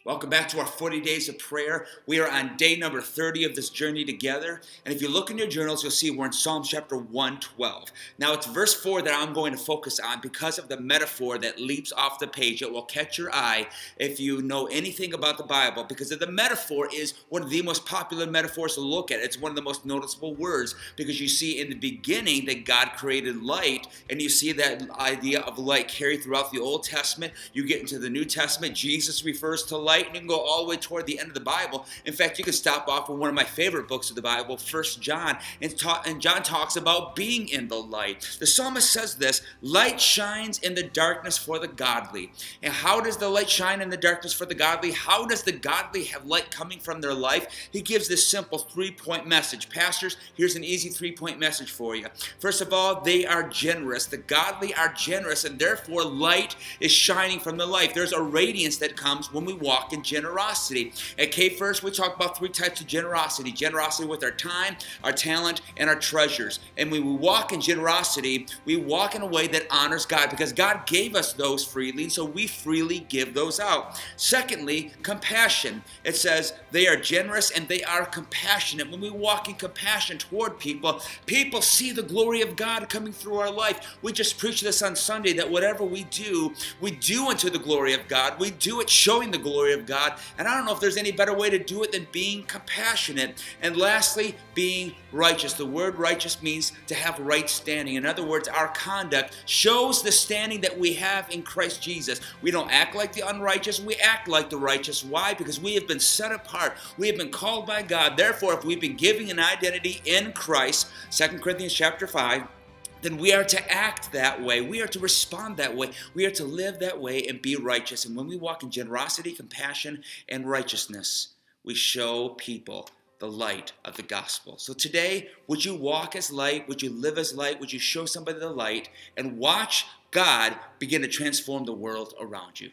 Welcome back to our 40 days of prayer. We are on day number 30 of this journey together. And if you look in your journals, you'll see we're in Psalm chapter 112. Now, it's verse 4 that I'm going to focus on because of the metaphor that leaps off the page. It will catch your eye if you know anything about the Bible, because the metaphor is one of the most popular metaphors to look at. It's one of the most noticeable words because you see in the beginning that God created light, and you see that idea of light carried throughout the Old Testament. You get into the New Testament, Jesus refers to light. And you can go all the way toward the end of the Bible. In fact, you can stop off with one of my favorite books of the Bible, 1 John, and John talks about being in the light. The psalmist says this: light shines in the darkness for the godly. And how does the light shine in the darkness for the godly? How does the godly have light coming from their life? He gives this simple three-point message. Pastors, here's an easy three-point message for you. First of all, they are generous. The godly are generous, and therefore light is shining from their life. There's a radiance that comes when we walk in generosity. At K-First, we talk about three types of generosity. Generosity with our time, our talent, and our treasures. And when we walk in generosity, we walk in a way that honors God, because God gave us those freely, so we freely give those out. Secondly, compassion. It says they are generous and they are compassionate. When we walk in compassion toward people, people see the glory of God coming through our life. We just preached this on Sunday, that whatever we do unto the glory of God. We do it showing the glory of God. And I don't know if there's any better way to do it than being compassionate. And lastly, being righteous. The word righteous means to have right standing. In other words, our conduct shows the standing that we have in Christ Jesus. We don't act like the unrighteous, we act like the righteous. Why? Because we have been set apart. We have been called by God. Therefore, if we've been given an identity in Christ, 2 Corinthians chapter 5, then we are to act that way. We are to respond that way. We are to live that way and be righteous. And when we walk in generosity, compassion, and righteousness, we show people the light of the gospel. So today, would you walk as light? Would you live as light? Would you show somebody the light? And watch God begin to transform the world around you?